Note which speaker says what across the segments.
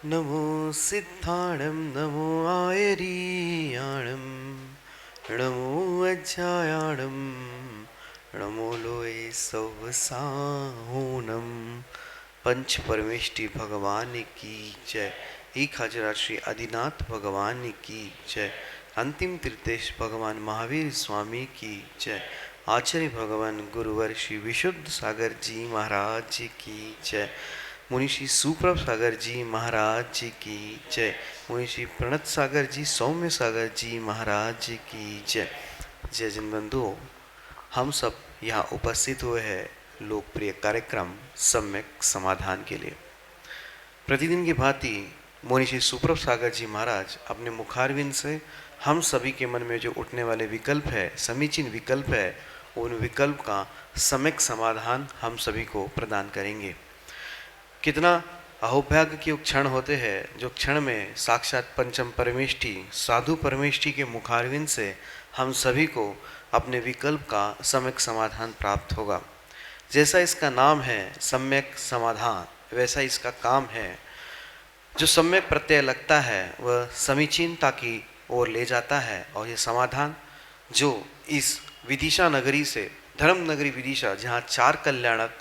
Speaker 1: नमो सिद्धाणं नमो आयरीयाणं नमो अज्जायाणं नमो लोए सौवसाहुणम। पंच परमेष्टि भगवान की जय। एक हजार श्री आदिनाथ भगवान की जय। अंतिम तीर्थेश भगवान महावीर स्वामी की जय। आचार्य भगवान गुरुवर श्री विशुद्ध सागर जी महाराज जी की जय। मुनिषी सुप्रभ सागर जी महाराज जी की जय। मुनिषी प्रणत सागर जी सौम्य सागर जी महाराज जी की जय। जय जिन बंधुओं, हम सब यहाँ उपस्थित हुए हैं लोकप्रिय कार्यक्रम सम्यक समाधान के लिए। प्रतिदिन की भांति मुनिषी सुप्रभ सागर जी महाराज अपने मुखारविंद से हम सभी के मन में जो उठने वाले विकल्प है, समीचीन विकल्प है, उन विकल्प का सम्यक समाधान हम सभी को प्रदान करेंगे। कितना अहोभाग्य के क्षण होते हैं जो क्षण में साक्षात पंचम परमेष्टि साधु परमेष्टि के मुखारविंद से हम सभी को अपने विकल्प का सम्यक समाधान प्राप्त होगा। जैसा इसका नाम है सम्यक समाधान, वैसा इसका काम है। जो सम्यक प्रत्यय लगता है वह समीचीनता की ओर ले जाता है, और ये समाधान जो इस विदिशा नगरी से, धर्म नगरी विदिशा, जहाँ चार कल्याणक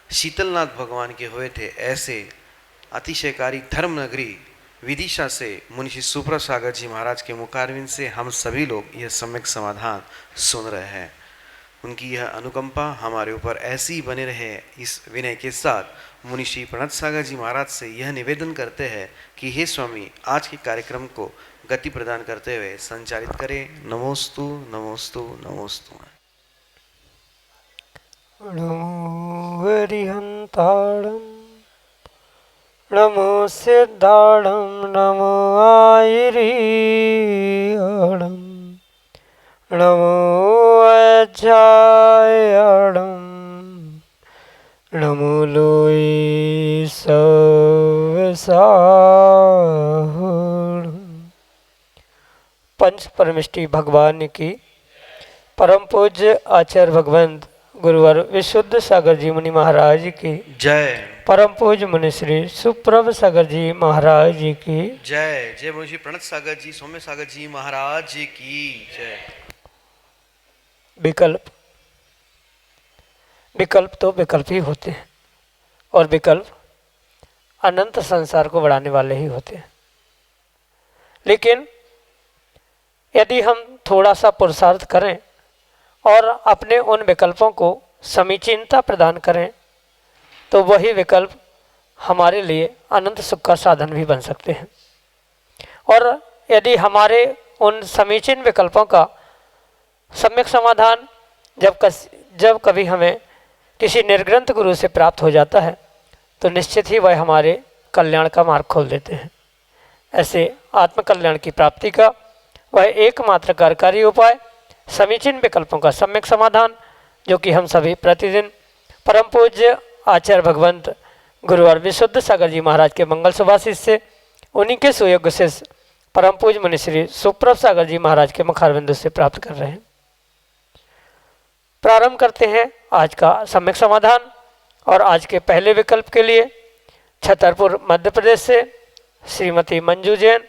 Speaker 1: शीतलनाथ भगवान के हुए थे, ऐसे अतिशयकारी धर्म नगरी विदिशा से मुनिषी सुप्रभ सागर जी महाराज के मुखारविंद से हम सभी लोग यह सम्यक समाधान सुन रहे हैं। उनकी यह अनुकंपा हमारे ऊपर ऐसी ही बने रहे, इस विनय के साथ मुनिषी प्रणत सागर जी महाराज से यह निवेदन करते हैं कि हे स्वामी, आज के कार्यक्रम को गति प्रदान करते हुए संचालित करें। नमोस्तु नमोस्तु नमोस्तु।
Speaker 2: नमो हरिहंताणं नमो सिद्धाणं नमो आयरीयाणं नमो अज्जायाणं नमो लोए सौवसाहुणम। पंच परमेष्टि भगवान की, परम पूज्य आचार्य भगवंत गुरुवर विशुद्ध सागर जी मुनि महाराज की
Speaker 1: जय।
Speaker 2: परम पूज्य मुनि श्री सुप्रभ सागर जी महाराज जी की
Speaker 1: जय। जय मुनिषी प्रणत सागर जी सौम्य सागर जी महाराज जी की जय।
Speaker 2: विकल्प तो विकल्प ही होते हैं, और विकल्प अनंत संसार को बढ़ाने वाले ही होते हैं। लेकिन यदि हम थोड़ा सा पुरुषार्थ करें और अपने उन विकल्पों को समीचीनता प्रदान करें, तो वही विकल्प हमारे लिए अनंत सुख का साधन भी बन सकते हैं। और यदि हमारे उन समीचीन विकल्पों का सम्यक समाधान जब कभी हमें किसी निर्ग्रंथ गुरु से प्राप्त हो जाता है, तो निश्चित ही वह हमारे कल्याण का मार्ग खोल देते हैं। ऐसे आत्मकल्याण की प्राप्ति का वह एकमात्र कार्यकारी उपाय समीचीन विकल्पों का सम्यक समाधान, जो कि हम सभी प्रतिदिन परम पूज्य आचार्य भगवंत गुरुवर विशुद्ध सागर जी महाराज के मंगल सुभाषित से, उन्हीं के सुयोग्य से परम पूज्य मुनि श्री सुप्रभ सागर जी महाराज के मुखारविंद से प्राप्त कर रहे हैं। प्रारंभ करते हैं आज का सम्यक समाधान। और आज के पहले विकल्प के लिए छतरपुर मध्य प्रदेश से श्रीमती मंजू जैन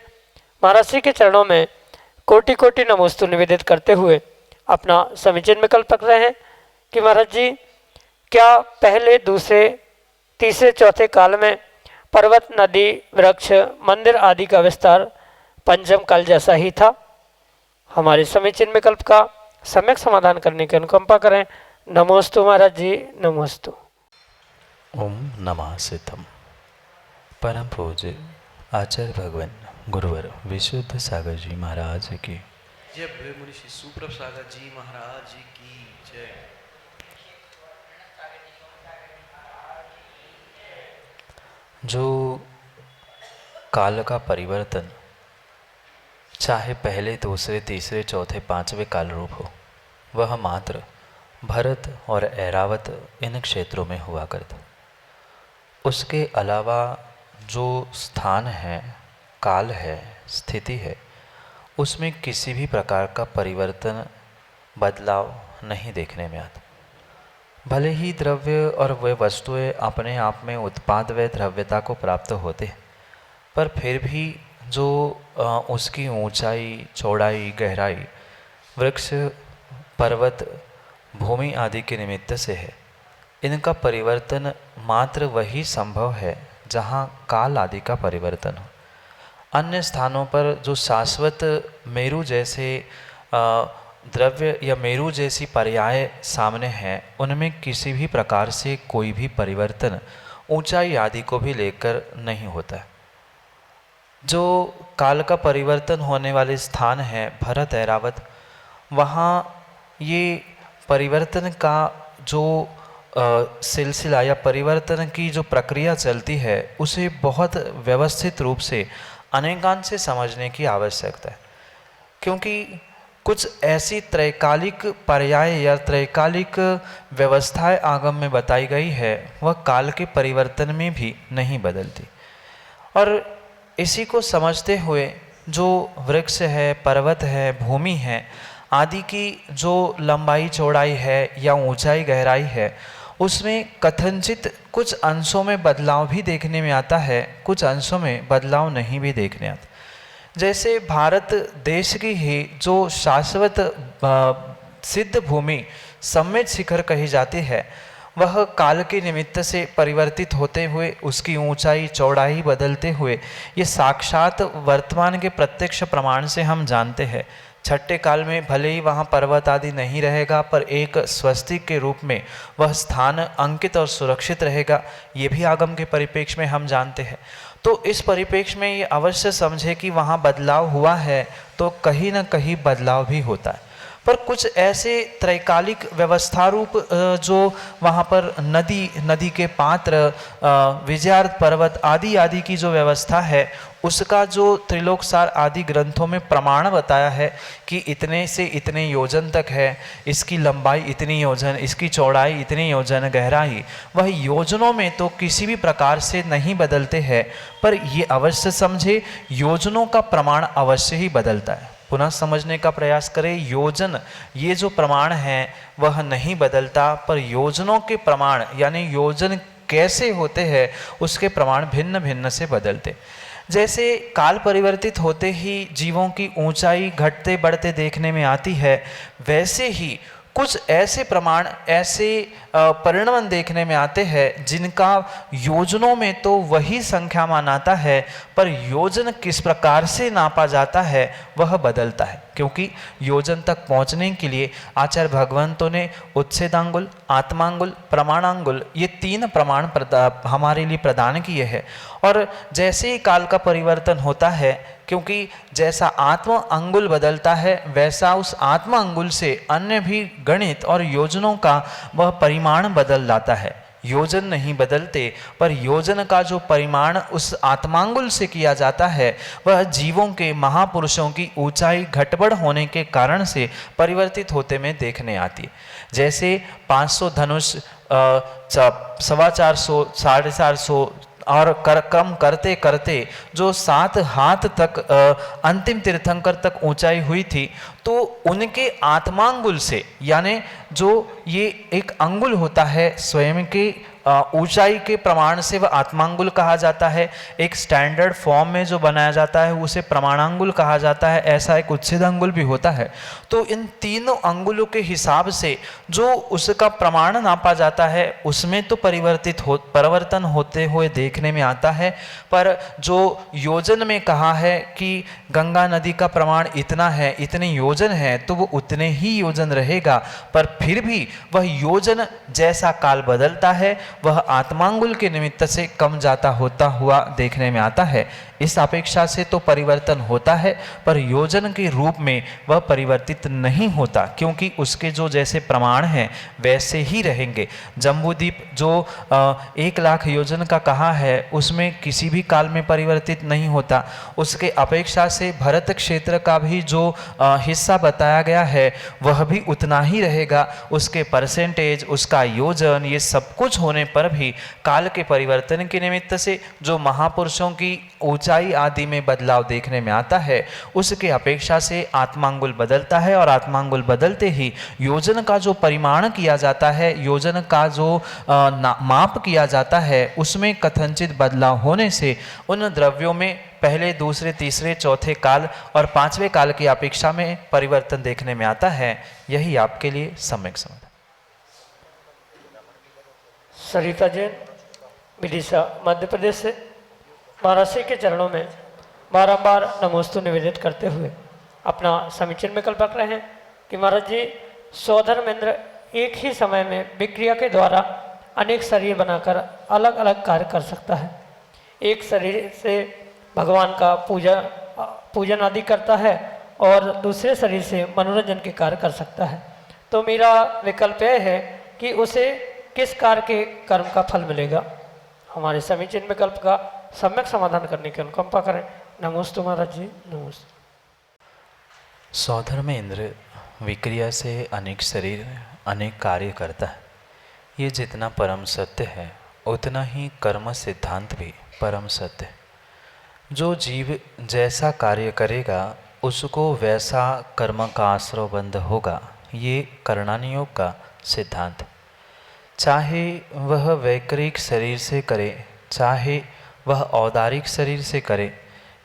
Speaker 2: महाराज श्री के चरणों में कोटि कोटि नमोस्तु निवेदित करते हुए अपना समीचीन विकल्प रख रहे हैं कि महाराज जी, क्या पहले दूसरे तीसरे चौथे काल में पर्वत नदी वृक्ष मंदिर आदि का विस्तार पंचम काल जैसा ही था? हमारे समीचीन विकल्प का सम्यक समाधान करने की अनुकंपा करें। नमोस्तु महाराज जी, नमोस्तु।
Speaker 3: ओम नमः सिद्धम। परम पूज्य आचार्य भगवान गुरुवर विशुद्ध सागर जी महाराज की
Speaker 1: जय। मुनिषी सुप्रभ सागर जी महाराज जी की जय।
Speaker 3: जो काल का परिवर्तन चाहे पहले दूसरे तीसरे चौथे पांचवें काल रूप हो, वह मात्र भरत और ऐरावत इन क्षेत्रों में हुआ करता। उसके अलावा जो स्थान है, काल है, स्थिति है, उसमें किसी भी प्रकार का परिवर्तन, बदलाव नहीं देखने में आता। भले ही द्रव्य और वे वस्तुएं अपने आप में उत्पाद व द्रव्यता को प्राप्त होते हैं, पर फिर भी जो उसकी ऊंचाई, चौड़ाई, गहराई वृक्ष, पर्वत, भूमि आदि के निमित्त से है, इनका परिवर्तन मात्र वही संभव है जहाँ काल आदि का परिवर्तन हो। अन्य स्थानों पर जो शाश्वत मेरु जैसे द्रव्य या मेरु जैसी पर्याय सामने हैं, उनमें किसी भी प्रकार से कोई भी परिवर्तन ऊंचाई आदि को भी लेकर नहीं होता है। जो काल का परिवर्तन होने वाले स्थान हैं भरत, ऐरावत, वहाँ ये परिवर्तन का जो सिलसिला या परिवर्तन की जो प्रक्रिया चलती है उसे बहुत व्यवस्थित रूप से अनेकांश से समझने की आवश्यकता है, क्योंकि कुछ ऐसी त्रैकालिक पर्याय या त्रैकालिक व्यवस्थाएं आगम में बताई गई है वह काल के परिवर्तन में भी नहीं बदलती। और इसी को समझते हुए जो वृक्ष है, पर्वत है, भूमि है आदि की जो लंबाई चौड़ाई है या ऊंचाई गहराई है, उसमें कथनचित कुछ अंशों में बदलाव भी देखने में आता है, कुछ अंशों में बदलाव नहीं भी देखने आता। जैसे भारत देश की ही जो शाश्वत सिद्ध भूमि सम्मित शिखर कही जाती है, वह काल के निमित्त से परिवर्तित होते हुए उसकी ऊंचाई चौड़ाई बदलते हुए ये साक्षात वर्तमान के प्रत्यक्ष प्रमाण से हम जानते हैं। छठे काल में भले ही वहाँ पर्वत आदि नहीं रहेगा, पर एक स्वस्तिक के रूप में वह स्थान अंकित और सुरक्षित रहेगा, ये भी आगम के परिप्रेक्ष्य में हम जानते हैं। तो इस परिप्रेक्ष्य में ये अवश्य समझे कि वहाँ बदलाव हुआ है तो कहीं न कहीं बदलाव भी होता है। पर कुछ ऐसे त्रैकालिक व्यवस्था रूप जो वहाँ पर नदी के पात्र, विजयार्थ पर्वत आदि आदि की जो व्यवस्था है, उसका जो त्रिलोकसार आदि ग्रंथों में प्रमाण बताया है कि इतने से इतने योजन तक है, इसकी लंबाई इतनी योजन, इसकी चौड़ाई इतनी योजन, गहराई, वह योजनों में तो किसी भी प्रकार से नहीं बदलते हैं, पर ये अवश्य समझे योजनों का प्रमाण अवश्य ही बदलता है। पुनः समझने का प्रयास करें, योजन ये जो प्रमाण है वह नहीं बदलता, पर योजनों के प्रमाण यानी योजन कैसे होते हैं उसके प्रमाण भिन्न भिन्न से बदलते। जैसे काल परिवर्तित होते ही जीवों की ऊंचाई घटते बढ़ते देखने में आती है, वैसे ही कुछ ऐसे प्रमाण, ऐसे परिणमन देखने में आते हैं जिनका योजनों में तो वही संख्या मानाता है, पर योजन किस प्रकार से नापा जाता है वह बदलता है। क्योंकि योजन तक पहुंचने के लिए आचार्य भगवंतों ने उच्छेदांगुल, आत्मांगुल, प्रमाणांगुल ये 3 प्रमाण हमारे लिए प्रदान किए हैं। और जैसे ही काल का परिवर्तन होता है, क्योंकि जैसा आत्म अंगुल बदलता है वैसा उस आत्म अंगुल से अन्य भी गणित और योजनों का वह परिमाण बदल जाता है। योजन नहीं बदलते, पर योजन का जो परिमाण उस आत्मांगुल से किया जाता है वह जीवों के, महापुरुषों की ऊंचाई घटबढ़ होने के कारण से परिवर्तित होते में देखने आती है। जैसे 500 धनुष, 450, 450 और क्रम करते करते जो 7 हाथ तक अंतिम तीर्थंकर तक ऊंचाई हुई थी, तो उनके आत्मांगुल से, यानी जो ये एक अंगुल होता है स्वयं के ऊंचाई के प्रमाण से वह आत्मांगुल कहा जाता है। एक स्टैंडर्ड फॉर्म में जो बनाया जाता है उसे प्रमाणांगुल कहा जाता है। ऐसा एक उच्छेद अंगुल भी होता है। तो इन तीनों अंगुलों के हिसाब से जो उसका प्रमाण नापा जाता है उसमें तो परिवर्तन होते हुए देखने में आता है। पर जो योजन में कहा है कि गंगा नदी का प्रमाण इतना है, इतने योजन है, तो वो उतने ही योजन रहेगा। पर फिर भी वह योजन जैसा काल बदलता है वह आत्मांगुल के निमित्त से कम जाता होता हुआ देखने में आता है। इस अपेक्षा से तो परिवर्तन होता है, पर योजन के रूप में वह परिवर्तित नहीं होता, क्योंकि उसके जो जैसे प्रमाण हैं वैसे ही रहेंगे। जम्बूद्वीप जो 1 लाख योजन का कहा है उसमें किसी भी काल में परिवर्तित नहीं होता। उसके अपेक्षा से भरत क्षेत्र का भी जो हिस्सा बताया गया है वह भी उतना ही रहेगा। उसके परसेंटेज, उसका योजन, ये सब कुछ होने पर भी काल के परिवर्तन के निमित्त से जो महापुरुषों की ऊंचाई ऊंचाई आदि में बदलाव देखने में आता है, उसके अपेक्षा से आत्मांगुल बदलता है और आत्मांगुल बदलते ही योजन का जो परिमाण किया जाता है, योजन का जो माप किया जाता है, उसमें कथनचित बदलाव होने से उन द्रव्यों में पहले, दूसरे, तीसरे, चौथे काल और पांचवें काल की अपेक्षा में परिवर्तन देखने में आता है। यही आपके लिए सम्यक समाधान।
Speaker 2: सरिता जैन, विदिशा, मध्य प्रदेश से महाराज के चरणों में बारंबार नमोस्तु निवेदित करते हुए अपना समीचीन विकल्प रख रहे हैं कि महाराज जी, स्वधर्मेंद्र एक ही समय में विक्रिया के द्वारा अनेक शरीर बनाकर अलग अलग कार्य कर सकता है। एक शरीर से भगवान का पूजन आदि करता है और दूसरे शरीर से मनोरंजन के कार्य कर सकता है। तो मेरा विकल्प यह है कि उसे किस कार्य के कर्म का फल मिलेगा। हमारे समीचीन विकल्प का सम्यक समाधान करने की अनुकंपा करें। नमोस्तु महाराज जी, नमोस्तु।
Speaker 3: स्वधर्मेंद्र विक्रिया से अनेक शरीर, अनेक कार्य करता है। ये जितना परम सत्य है उतना ही कर्म सिद्धांत भी परम सत्य है। जो जीव जैसा कार्य करेगा उसको वैसा कर्म का आश्रय बंध होगा, ये करणानियोग का सिद्धांत है। चाहे वह वैकृतिक शरीर से करे, चाहे वह औदारिक शरीर से करे,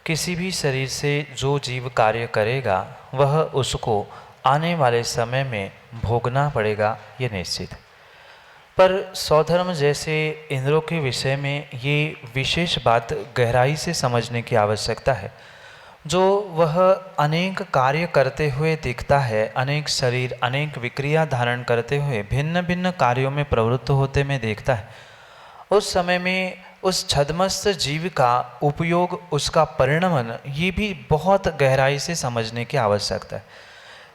Speaker 3: किसी भी शरीर से जो जीव कार्य करेगा वह उसको आने वाले समय में भोगना पड़ेगा, ये निश्चित है। पर स्वधर्म जैसे इंद्रों के विषय में ये विशेष बात गहराई से समझने की आवश्यकता है। जो वह अनेक कार्य करते हुए दिखता है, अनेक शरीर, अनेक विक्रिया धारण करते हुए भिन्न भिन्न कार्यों में प्रवृत्त होते में देखता है, उस समय में उस छद्मस्त जीव का उपयोग, उसका परिणमन, ये भी बहुत गहराई से समझने की आवश्यकता है।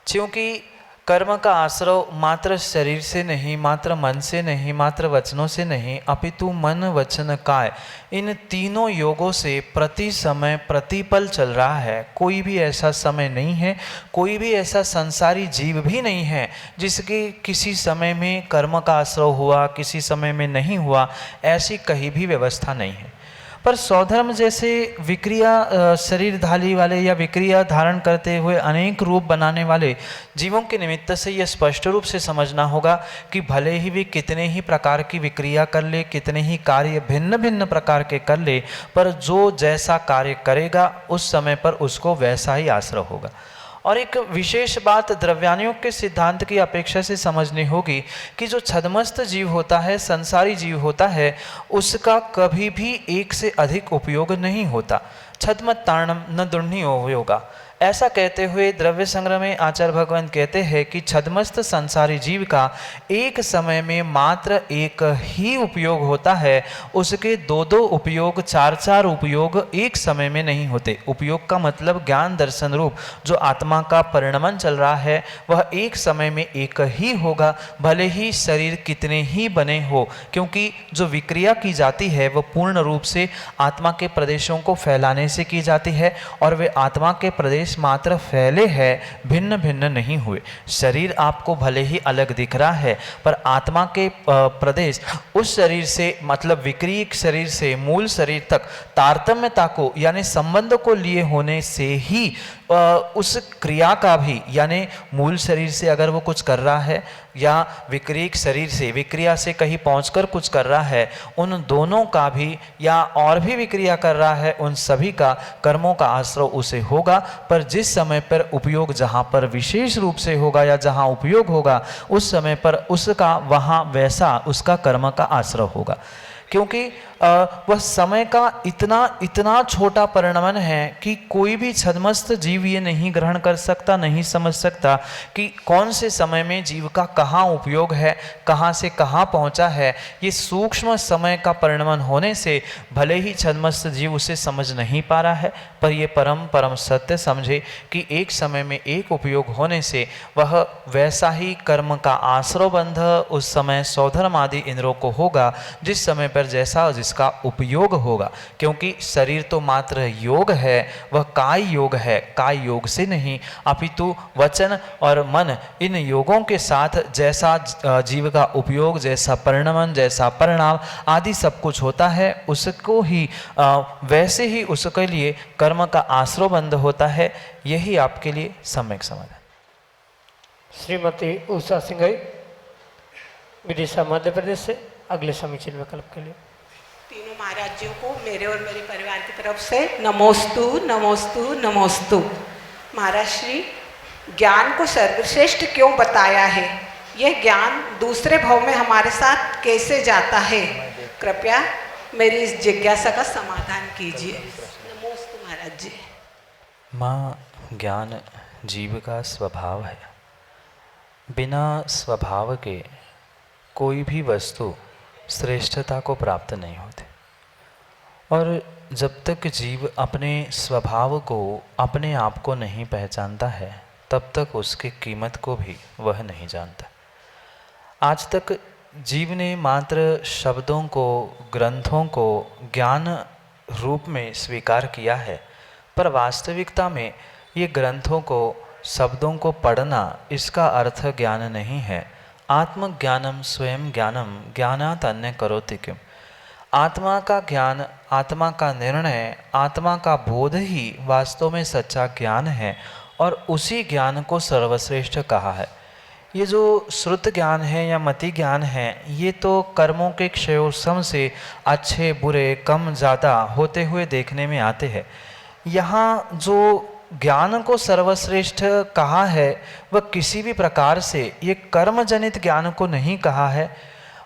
Speaker 3: क्योंकि कर्म का आश्रय मात्र शरीर से नहीं, मात्र मन से नहीं, मात्र वचनों से नहीं, अपितु मन, वचन, काय, इन तीनों योगों से प्रति समय प्रतिपल चल रहा है। कोई भी ऐसा समय नहीं है, कोई भी ऐसा संसारी जीव भी नहीं है जिसके किसी समय में कर्म का आश्रय हुआ, किसी समय में नहीं हुआ, ऐसी कहीं भी व्यवस्था नहीं है। पर स्वधर्म जैसे विक्रिया शरीरधारी वाले या विक्रिया धारण करते हुए अनेक रूप बनाने वाले जीवों के निमित्त से यह स्पष्ट रूप से समझना होगा कि भले ही वे कितने ही प्रकार की विक्रिया कर ले, कितने ही कार्य भिन्न भिन्न प्रकार के कर ले, पर जो जैसा कार्य करेगा उस समय पर उसको वैसा ही आश्रय होगा। और एक विशेष बात द्रव्यानुयोग के सिद्धांत की अपेक्षा से समझनी होगी कि जो छद्मस्त जीव होता है, संसारी जीव होता है, उसका कभी भी एक से अधिक उपयोग नहीं होता। छद्मत्तारणम न दुर्नियो योगा, ऐसा कहते हुए द्रव्य संग्रह में आचार्य भगवान कहते हैं कि छद्मस्त संसारी जीव का एक समय में मात्र एक ही उपयोग होता है, उसके दो दो उपयोग, चार चार उपयोग एक समय में नहीं होते। उपयोग का मतलब ज्ञान दर्शन रूप जो आत्मा का परिणमन चल रहा है वह एक समय में एक ही होगा, भले ही शरीर कितने ही बने हो, क्योंकि जो विक्रिया की जाती है वह पूर्ण रूप से आत्मा के प्रदेशों को फैलाने से की जाती है और वे आत्मा के प्रदेश मात्र फैले हैं, भिन्न भिन्न नहीं हुए। शरीर आपको भले ही अलग दिख रहा है पर आत्मा के प्रदेश उस शरीर से, मतलब विक्रियक शरीर से मूल शरीर तक तारतम्यता को यानी संबंध को लिए होने से ही उस क्रिया का भी, यानी मूल शरीर से अगर वो कुछ कर रहा है या विक्रियक शरीर से, विक्रिया से कहीं पहुंचकर कुछ कर रहा है, उन दोनों का भी या और भी विक्रिया कर रहा है, उन सभी का कर्मों का आश्रय उसे होगा। पर जिस समय पर उपयोग जहां पर विशेष रूप से होगा या जहां उपयोग होगा उस समय पर उसका वहां वैसा उसका कर्म का आश्रय होगा, क्योंकि वह समय का इतना छोटा परिणमन है कि कोई भी छद्मस्त जीव ये नहीं ग्रहण कर सकता, नहीं समझ सकता कि कौन से समय में जीव का कहाँ उपयोग है, कहाँ से कहाँ पहुँचा है। ये सूक्ष्म समय का परिणमन होने से भले ही छद्मस्त जीव उसे समझ नहीं पा रहा है, पर ये परम सत्य समझे कि एक समय में एक उपयोग होने से वह वैसा ही कर्म का आश्रय बंध उस समय स्वधर्म आदि इंद्रों को होगा जिस समय पर जैसा उसका उपयोग होगा, क्योंकि शरीर तो मात्र योग है, वह काय योग है, काय योग से नहीं अपितु वचन और मन, इन योगों के साथ जैसा जीव का उपयोग, जैसा परिणमन, जैसा परिणाम आदि सब कुछ होता है, उसको ही वैसे ही उसके लिए कर्म का आश्रयबंध होता है। यही आपके लिए सम्यक समाधान।
Speaker 2: श्रीमती उषा सिंघई, विदिशा मध्य प्रदेश से, अगले समीचीन विकल्प के लिए।
Speaker 4: तीनों महाराजियों को मेरे और मेरे परिवार की तरफ से नमोस्तु नमोस्तु नमोस्तु। महाराज श्री, ज्ञान को सर्वश्रेष्ठ क्यों बताया है? यह ज्ञान दूसरे भाव में हमारे साथ कैसे जाता है? कृपया मेरी इस जिज्ञासा का समाधान कीजिए। नमोस्तु महाराज जी।
Speaker 3: माँ, ज्ञान जीव का स्वभाव है। बिना स्वभाव के कोई भी वस्तु श्रेष्ठता को प्राप्त नहीं होती, और जब तक जीव अपने स्वभाव को, अपने आप को नहीं पहचानता है, तब तक उसकी कीमत को भी वह नहीं जानता। आज तक जीव ने मात्र शब्दों को, ग्रंथों को ज्ञान रूप में स्वीकार किया है, पर वास्तविकता में ये ग्रंथों को, शब्दों को पढ़ना, इसका अर्थ ज्ञान नहीं है। आत्मज्ञानम स्वयं ज्ञानम ज्ञानात अन्य करोति किम। आत्मा का ज्ञान, आत्मा का निर्णय, आत्मा का बोध ही वास्तव में सच्चा ज्ञान है, और उसी ज्ञान को सर्वश्रेष्ठ कहा है। ये जो श्रुत ज्ञान है या मति ज्ञान है, ये तो कर्मों के क्षयोत्सव से अच्छे बुरे कम ज़्यादा होते हुए देखने में आते हैं। यहाँ जो ज्ञान को सर्वश्रेष्ठ कहा है, वह किसी भी प्रकार से ये कर्मजनित ज्ञान को नहीं कहा है।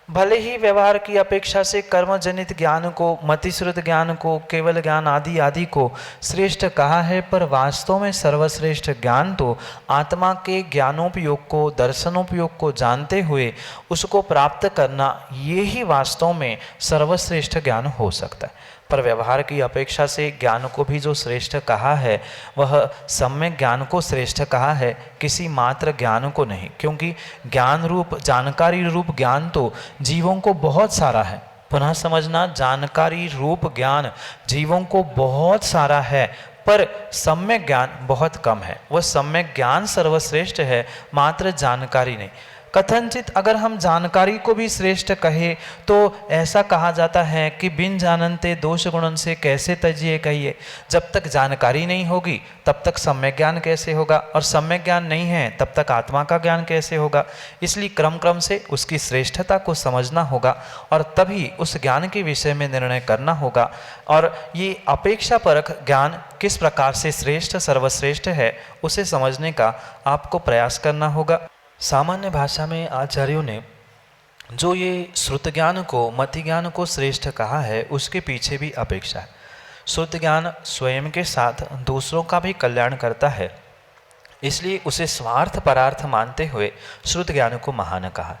Speaker 3: भले ही व्यवहार की अपेक्षा से कर्मजनित ज्ञान को, मतिश्रुत ज्ञान को, केवल ज्ञान आदि आदि को श्रेष्ठ कहा है, पर वास्तव में सर्वश्रेष्ठ ज्ञान तो आत्मा के ज्ञानोपयोग को, दर्शनोपयोग को जानते हुए उसको प्राप्त करना, ये ही वास्तव में सर्वश्रेष्ठ ज्ञान हो सकता है। पर व्यवहार की अपेक्षा से ज्ञान को भी जो श्रेष्ठ कहा है, वह सम्यक ज्ञान को श्रेष्ठ कहा है, किसी मात्र ज्ञान को नहीं। क्योंकि ज्ञान रूप, जानकारी रूप ज्ञान तो जीवों को बहुत सारा है। पुनः समझना, जानकारी रूप ज्ञान जीवों को बहुत सारा है, पर सम्यक ज्ञान बहुत कम है। वह सम्यक ज्ञान सर्वश्रेष्ठ है, मात्र जानकारी नहीं। कथनचित अगर हम जानकारी को भी श्रेष्ठ कहे तो ऐसा कहा जाता है कि बिन जानन्ते दोष गुणन से कैसे तजिए कहिए। जब तक जानकारी नहीं होगी तब तक सम्यक ज्ञान कैसे होगा, और सम्यक ज्ञान नहीं है तब तक आत्मा का ज्ञान कैसे होगा। इसलिए क्रम क्रम से उसकी श्रेष्ठता को समझना होगा, और तभी उस ज्ञान के विषय में निर्णय करना होगा। और ये अपेक्षा परख ज्ञान किस प्रकार से श्रेष्ठ, सर्वश्रेष्ठ है, उसे समझने का आपको प्रयास करना होगा। सामान्य भाषा में आचार्यों ने जो ये श्रुत ज्ञान को, मति ज्ञान को श्रेष्ठ कहा है, उसके पीछे भी अपेक्षा है। श्रुत ज्ञान स्वयं के साथ दूसरों का भी कल्याण करता है, इसलिए उसे स्वार्थ परार्थ मानते हुए श्रुत ज्ञान को महान कहा।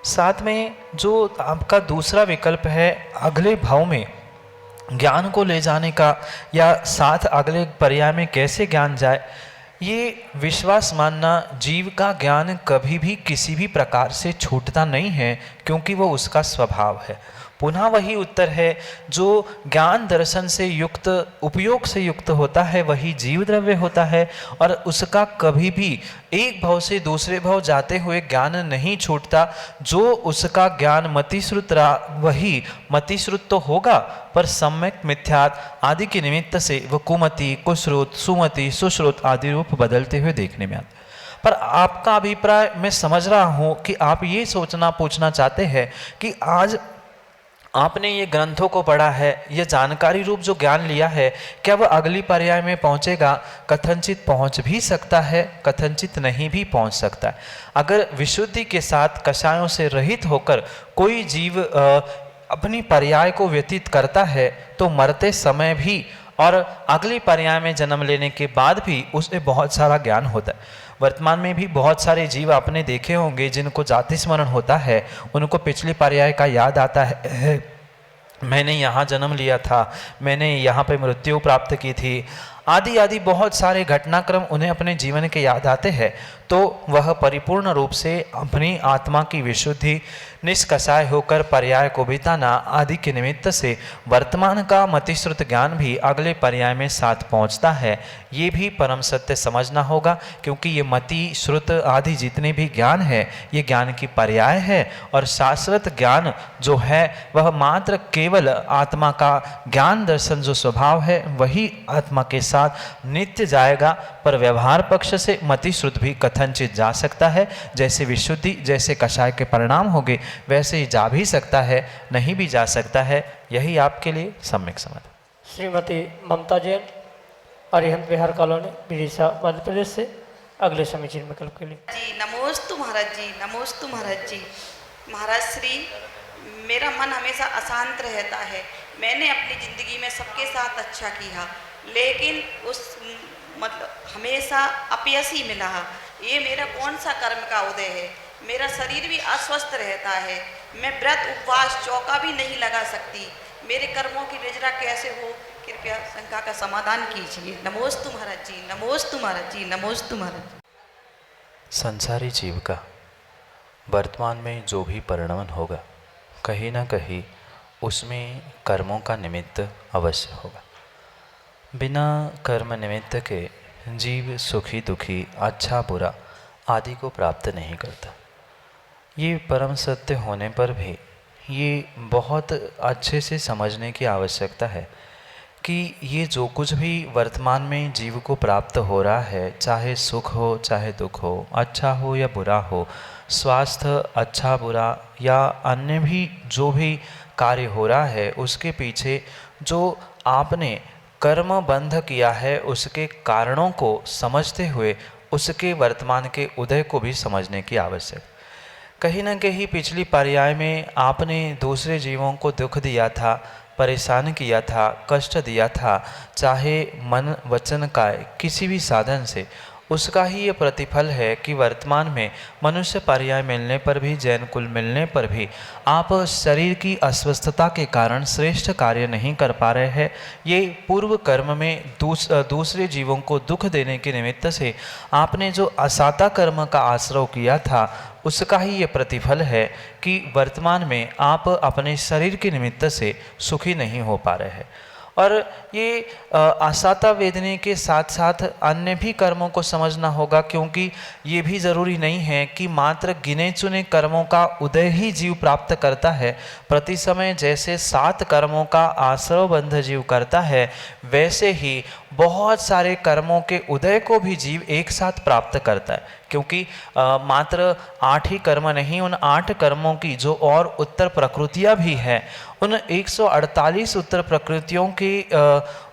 Speaker 3: साथ में जो आपका दूसरा विकल्प है, अगले भाव में ज्ञान को ले जाने का, या साथ अगले पर्याय में कैसे ज्ञान जाए, ये विश्वास मानना, जीव का ज्ञान कभी भी किसी भी प्रकार से छूटता नहीं है, क्योंकि वो उसका स्वभाव है। पुनः वही उत्तर है, जो ज्ञान दर्शन से युक्त, उपयोग से युक्त होता है, वही जीव द्रव्य होता है, और उसका कभी भी एक भाव से दूसरे भाव जाते हुए ज्ञान नहीं छूटता। जो उसका ज्ञान मतिश्रुत रहा, वही मतिश्रुत तो होगा, पर सम्यक मिथ्यात आदि के निमित्त से वह कुमति, कुश्रुत, सुमति, सुश्रुत आदि रूप बदलते हुए देखने में आता। पर आपका अभिप्राय मैं समझ रहा हूँ कि आप ये पूछना चाहते हैं कि आज आपने ये ग्रंथों को पढ़ा है, ये जानकारी रूप जो ज्ञान लिया है, क्या वह अगली पर्याय में पहुंचेगा? कथनचित पहुंच भी सकता है, कथनचित नहीं भी पहुंच सकता है। अगर विशुद्धि के साथ कषायों से रहित होकर कोई जीव अपनी पर्याय को व्यतीत करता है, तो मरते समय भी और अगली पर्याय में जन्म लेने के बाद भी उसे बहुत सारा ज्ञान होता है। वर्तमान में भी बहुत सारे जीव आपने देखे होंगे जिनको जाति स्मरण होता है, उनको पिछली पर्याय का याद आता है, मैंने यहाँ जन्म लिया था, मैंने यहाँ पे मृत्यु प्राप्त की थी। आदि आदि बहुत सारे घटनाक्रम उन्हें अपने जीवन के याद आते हैं, तो वह परिपूर्ण रूप से अपनी आत्मा की विशुद्धि, निष्कषाय होकर पर्याय को बिताना आदि के निमित्त से वर्तमान का मतिश्रुत ज्ञान भी अगले पर्याय में साथ पहुंचता है। ये भी परम सत्य समझना होगा, क्योंकि ये मति श्रुत आदि जितने भी ज्ञान है ये ज्ञान की पर्याय है, और शाश्वत ज्ञान जो है वह मात्र केवल आत्मा का ज्ञान दर्शन जो स्वभाव है वही आत्मा के साथ नित्य जाएगा। पर व्यवहार पक्ष से मति श्रुत भी कथनचित जा सकता है, जैसे विशुद्धि जैसे कषाय के परिणाम होंगे वैसे ही जा भी सकता है, नहीं भी जा सकता है। यही आपके लिए सम्यक समझ।
Speaker 2: श्रीमती ममता जैन, अरिहंत विहार कॉलोनी, विदिशा, मध्य प्रदेश से अगले समीचीन विकल्प के लिए।
Speaker 5: जी नमोस्तु महाराज जी, नमोस्तु महाराज जी। महाराज श्री, मेरा मन हमेशा अशांत रहता है। मैंने अपनी ज़िंदगी में सबके साथ अच्छा किया, लेकिन उस मतलब हमेशा अपयश ही मिला। ये मेरा कौन सा कर्म का उदय है? मेरा शरीर भी अस्वस्थ रहता है। मैं व्रत उपवास चौका भी नहीं लगा सकती। मेरे कर्मों की निजरा कैसे हो? कृपया शंका का समाधान कीजिए। नमोस्तु महाराज जी, नमोस्तु महाराज जी, नमोस्तु महाराज जी।
Speaker 3: संसारी जीव का वर्तमान में जो भी परिणमन होगा, कहीं ना कहीं उसमें कर्मों का निमित्त अवश्य होगा। बिना कर्म निमित्त के जीव सुखी दुखी, अच्छा बुरा आदि को प्राप्त नहीं करता। ये परम सत्य होने पर भी ये बहुत अच्छे से समझने की आवश्यकता है कि ये जो कुछ भी वर्तमान में जीव को प्राप्त हो रहा है, चाहे सुख हो चाहे दुख हो, अच्छा हो या बुरा हो, स्वास्थ्य अच्छा बुरा या अन्य भी जो भी कार्य हो रहा है, उसके पीछे जो आपने कर्म बंध किया है उसके कारणों को समझते हुए उसके वर्तमान के उदय को भी समझने की आवश्यकता। कहीं ना कहीं पिछली पर्याय में आपने दूसरे जीवों को दुख दिया था, परेशान किया था, कष्ट दिया था, चाहे मन वचन काय किसी भी साधन से, उसका ही ये प्रतिफल है कि वर्तमान में मनुष्य पर्याय मिलने पर भी, जैन कुल मिलने पर भी आप शरीर की अस्वस्थता के कारण श्रेष्ठ कार्य नहीं कर पा रहे हैं। ये पूर्व कर्म में दूसरे जीवों को दुख देने के निमित्त से आपने जो असाता कर्म का आश्रय किया था उसका ही ये प्रतिफल है कि वर्तमान में आप अपने शरीर के निमित्त से सुखी नहीं हो पा रहे हैं। और ये आसाता वेदने के साथ साथ अन्य भी कर्मों को समझना होगा, क्योंकि ये भी ज़रूरी नहीं है कि मात्र गिने चुने कर्मों का उदय ही जीव प्राप्त करता है। प्रति समय जैसे 7 कर्मों का आश्रय बंध जीव करता है, वैसे ही बहुत सारे कर्मों के उदय को भी जीव एक साथ प्राप्त करता है। क्योंकि मात्र 8 ही कर्म नहीं, उन 8 कर्मों की जो और उत्तर प्रकृतियाँ भी हैं, उन 148 उत्तर प्रकृतियों के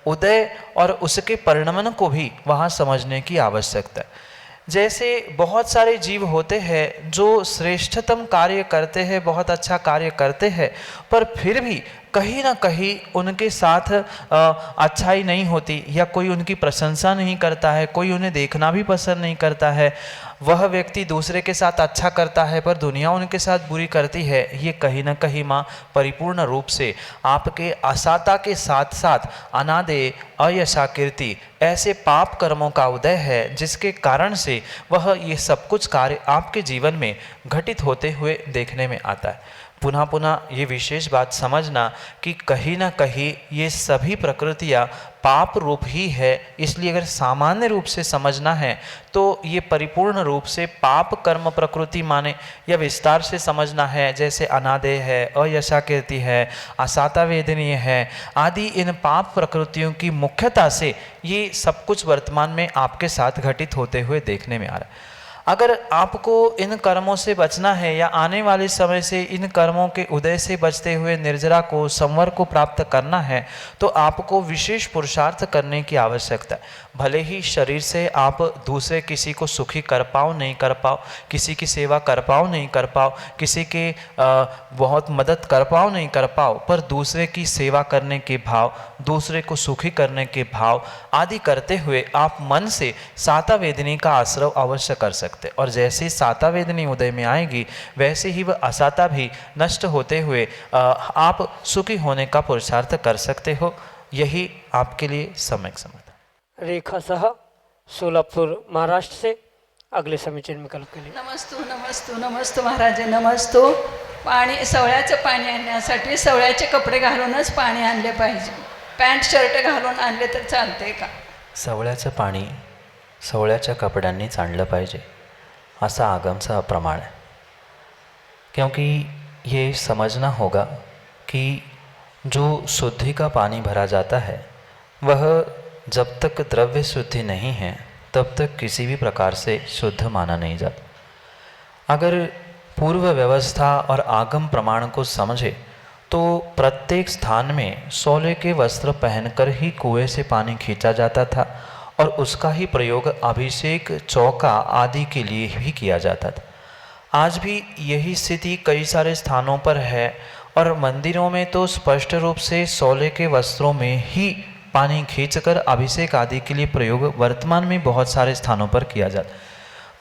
Speaker 3: उदय और उसके परिणमन को भी वहाँ समझने की आवश्यकता है। जैसे बहुत सारे जीव होते हैं जो श्रेष्ठतम कार्य करते हैं, बहुत अच्छा कार्य करते हैं, पर फिर भी कहीं ना कहीं उनके साथ अच्छाई नहीं होती, या कोई उनकी प्रशंसा नहीं करता है, कोई उन्हें देखना भी पसंद नहीं करता है। वह व्यक्ति दूसरे के साथ अच्छा करता है पर दुनिया उनके साथ बुरी करती है। ये कहीं ना कहीं माँ परिपूर्ण रूप से आपके असाता के साथ साथ अनादेय, अयशाकीर्ति ऐसे पाप कर्मों का उदय है, जिसके कारण से वह ये सब कुछ कार्य आपके जीवन में घटित होते हुए देखने में आता है। पुनः पुनः ये विशेष बात समझना कि कहीं ना कहीं ये सभी प्रकृतियाँ पाप रूप ही है। इसलिए अगर सामान्य रूप से समझना है तो ये परिपूर्ण रूप से पाप कर्म प्रकृति माने, या विस्तार से समझना है जैसे अनादेय है, अयशाकीर्ति है, असाता वेदनीय है आदि, इन पाप प्रकृतियों की मुख्यता से ये सब कुछ वर्तमान में आपके साथ घटित होते हुए देखने में आ रहा है। अगर आपको इन कर्मों से बचना है या आने वाले समय से इन कर्मों के उदय से बचते हुए निर्जरा को, संवर को प्राप्त करना है, तो आपको विशेष पुरुषार्थ करने की आवश्यकता है। भले ही शरीर से आप दूसरे किसी को सुखी कर पाओ नहीं कर पाओ, किसी की सेवा कर पाओ नहीं कर पाओ, किसी के बहुत मदद कर पाओ नहीं कर पाओ, पर दूसरे की सेवा करने के भाव, दूसरे को सुखी करने के भाव आदि करते हुए आप मन से साता वेदनी का आश्रय अवश्य कर सकते। और जैसे ही साता वेदनी उदय में आएगी, वैसे ही वह असाता भी नष्ट होते हुए आप सुखी होने का पुरुषार्थ कर सकते हो। यही आपके लिए सम्यक समाधान।
Speaker 2: रेखा साह सोलापुर महाराष्ट्र से अगले समीचीन विकल्प के लिए।
Speaker 6: नमस्तू नमस्तू नमस्तू महाराज नमस्तू। पाणी सवळ्याचं पाणी आणण्यासाठी सवळ्याचे कपडे घालूनच पाणी आणले पाहिजे, पॅन्ट शर्ट घालून आणले तर चालते का?
Speaker 3: सवळ्याचं पाणी सवळ्याच्या कपड्यांनीच आणलं पाहिजे ऐसा आगम प्रमाण है, क्योंकि ये समझना होगा कि जो शुद्धि का पानी भरा जाता है वह जब तक द्रव्य शुद्धि नहीं है तब तक किसी भी प्रकार से शुद्ध माना नहीं जाता। अगर पूर्व व्यवस्था और आगम प्रमाण को समझे तो प्रत्येक स्थान में सोले के वस्त्र पहनकर ही कुएं से पानी खींचा जाता था और उसका ही प्रयोग अभिषेक, चौका आदि के लिए भी किया जाता था। आज भी यही स्थिति कई सारे स्थानों पर है और मंदिरों में तो स्पष्ट रूप से सोले के वस्त्रों में ही पानी खींचकर अभिषेक आदि के लिए प्रयोग वर्तमान में बहुत सारे स्थानों पर किया जाता।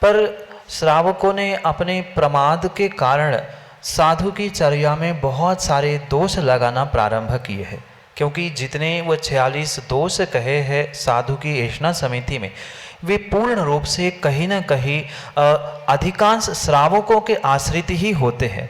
Speaker 3: पर श्रावकों ने अपने प्रमाद के कारण साधु की चर्या में बहुत सारे दोष लगाना प्रारंभ किए हैं, क्योंकि जितने वो 46 दोष कहे हैं साधु की ऐष्णा समिति में, वे पूर्ण रूप से कहीं न कहीं अधिकांश श्रावकों के आश्रित ही होते हैं।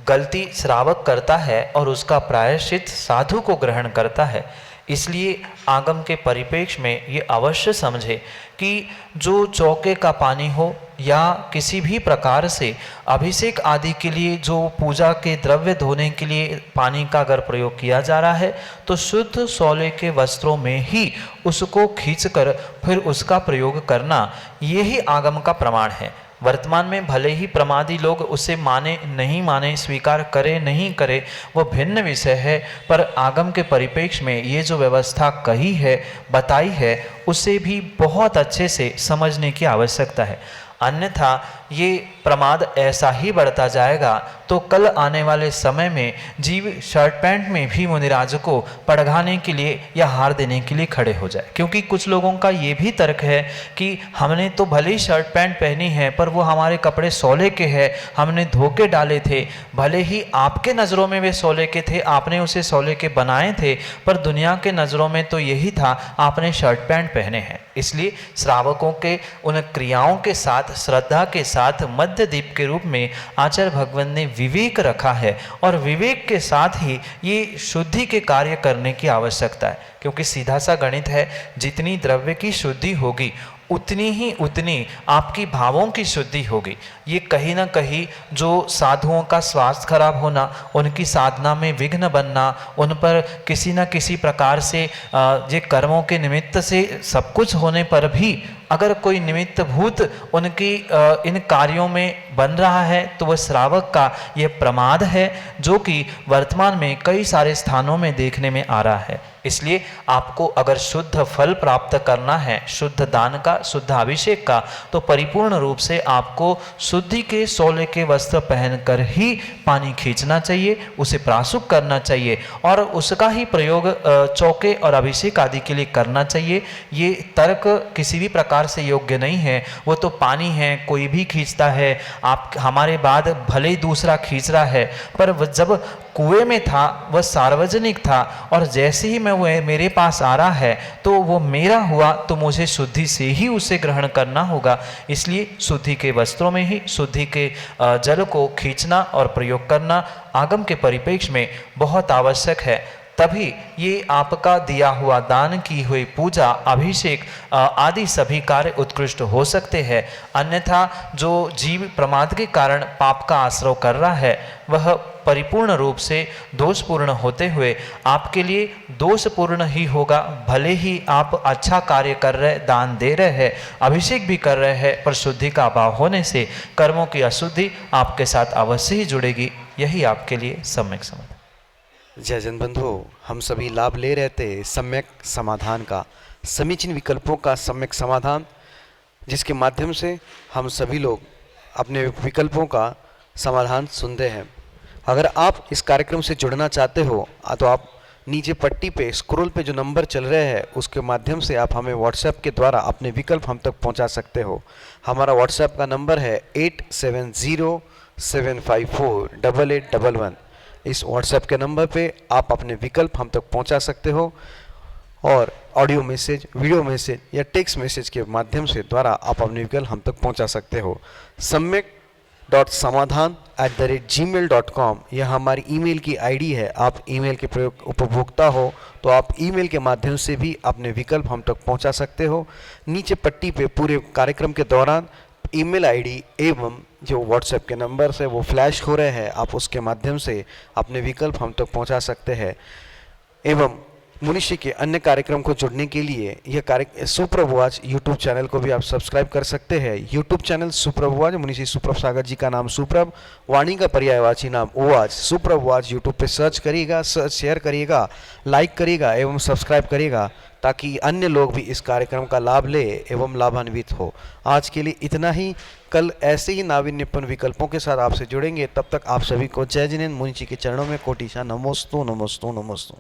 Speaker 3: गलती श्रावक करता है और उसका प्रायश्चित साधु को ग्रहण करता है। इसलिए आगम के परिप्रेक्ष्य में ये अवश्य समझे कि जो चौके का पानी हो या किसी भी प्रकार से अभिषेक आदि के लिए जो पूजा के द्रव्य धोने के लिए पानी का अगर प्रयोग किया जा रहा है तो शुद्ध सोले के वस्त्रों में ही उसको खींचकर फिर उसका प्रयोग करना, यही आगम का प्रमाण है। वर्तमान में भले ही प्रमादी लोग उसे माने नहीं माने, स्वीकार करे नहीं करे, वो भिन्न विषय है, पर आगम के परिप्रेक्ष्य में ये जो व्यवस्था कही है, बताई है, उसे भी बहुत अच्छे से समझने की आवश्यकता है। अन्यथा ये प्रमाद ऐसा ही बढ़ता जाएगा तो कल आने वाले समय में जीव शर्ट पैंट में भी मुनिराज को पड़घाने के लिए या हार देने के लिए खड़े हो जाए। क्योंकि कुछ लोगों का ये भी तर्क है कि हमने तो भले ही शर्ट पैंट पहनी है पर वो हमारे कपड़े सोले के हैं, हमने धो के डाले थे, भले ही आपके नज़रों में वे सोले के थे, आपने उसे सोले के बनाए थे, पर दुनिया के नज़रों में तो यही था, आपने शर्ट पैंट पहने हैं। इसलिए श्रावकों के उन क्रियाओं के साथ, श्रद्धा के साथ मध्यदीप के रूप में आचार्य भगवान ने विवेक रखा है और विवेक के साथ ही ये शुद्धि के कार्य करने की आवश्यकता है। क्योंकि सीधा सा गणित है, जितनी द्रव्य की शुद्धि होगी उतनी आपकी भावों की शुद्धि होगी। ये कहीं ना कहीं जो साधुओं का स्वास्थ्य खराब होना, उनकी साधना में विघ्न बनना, उन पर किसी न किसी प्रकार से ये कर्मों के निमित्त से सब कुछ होने पर भी अगर कोई निमित्त भूत उनकी इन कार्यों में बन रहा है तो वह श्रावक का ये प्रमाद है, जो कि वर्तमान में कई सारे स्थानों में देखने में आ रहा है। इसलिए आपको अगर शुद्ध फल प्राप्त करना है, शुद्ध दान का, शुद्ध अभिषेक का, तो परिपूर्ण रूप से आपको शुद्धि के सोले के वस्त्र पहनकर ही पानी खींचना चाहिए, उसे प्राशुक करना चाहिए और उसका ही प्रयोग चौके और अभिषेक आदि के लिए करना चाहिए। ये तर्क किसी भी प्रकार से योग्य नहीं है। वो तो पानी है, कोई भी खींचता है, आप हमारे बाद भले ही दूसरा खींच रहा है, पर जब कुएं में था वह सार्वजनिक था और जैसे ही मैं वो मेरे पास आ रहा है तो वो मेरा हुआ, तो मुझे शुद्धि से ही उसे ग्रहण करना होगा। इसलिए शुद्धि के वस्त्रों में ही शुद्धि के जल को खींचना और प्रयोग करना आगम के परिप्रेक्ष्य में बहुत आवश्यक है। तभी ये आपका दिया हुआ दान की हुई पूजा, अभिषेक आदि सभी कार्य उत्कृष्ट हो सकते हैं। अन्यथा जो जीव प्रमाद के कारण पाप का आश्रय कर रहा है वह परिपूर्ण रूप से दोषपूर्ण होते हुए आपके लिए दोषपूर्ण ही होगा। भले ही आप अच्छा कार्य कर रहे, दान दे रहे हैं, अभिषेक भी कर रहे हैं, पर शुद्धि का अभाव होने से कर्मों की अशुद्धि आपके साथ अवश्य ही जुड़ेगी। यही आपके लिए सम्यक समाधान।
Speaker 1: जय जन बंधु, हम सभी लाभ ले रहे थे सम्यक समाधान का, समीचीन विकल्पों का सम्यक समाधान, जिसके माध्यम से हम सभी लोग अपने विकल्पों का समाधान सुनते हैं। अगर आप इस कार्यक्रम से जुड़ना चाहते हो तो आप नीचे पट्टी पे स्क्रॉल पे जो नंबर चल रहे हैं उसके माध्यम से आप हमें व्हाट्सएप के द्वारा अपने विकल्प हम तक पहुंचा सकते हो। हमारा व्हाट्सएप का नंबर है 8707548811। इस व्हाट्सएप के नंबर पे आप अपने विकल्प हम तक पहुंचा सकते हो और ऑडियो मैसेज, वीडियो मैसेज या टेक्स्ट मैसेज के माध्यम से द्वारा आप अपने विकल्प हम तक पहुंचा सकते हो। samyak.samadhan@gmail.com यह हमारी ईमेल की आईडी है। आप ईमेल के प्रयोग उपभोक्ता हो तो आप ईमेल के माध्यम से भी अपने विकल्प हम तक पहुंचा सकते हो। नीचे पट्टी पे पूरे कार्यक्रम के दौरान ईमेल आईडी एवं जो व्हाट्सएप के नंबर से वो फ्लैश हो रहे हैं, आप उसके माध्यम से अपने विकल्प हम तक पहुंचा सकते हैं। एवं मुनिषी के अन्य कार्यक्रम को जुड़ने के लिए यह कार्य सुप्रभुवाच यूट्यूब चैनल को भी आप सब्सक्राइब कर सकते हैं। यूट्यूब चैनल सुप्रभुवाच, मुनिषी सुप्रभ सागर जी का नाम सुप्रभ, वाणी का पर्यायवाची नाम ओवाच, सुप्रभुवाच यूट्यूब पे सर्च करिएगा, शेयर करिएगा, लाइक करिएगा एवं सब्सक्राइब करिएगा ताकि अन्य लोग भी इस कार्यक्रम का लाभ ले एवं लाभान्वित हो। आज के लिए इतना ही। कल ऐसे ही नाविन्यपूर्ण विकल्पों के साथ आपसे जुड़ेंगे। तब तक आप सभी को जय जिनेन्द्र। मुनिषी के चरणों में कोटिशा नमोस्तु नमोस्तु नमोस्तु।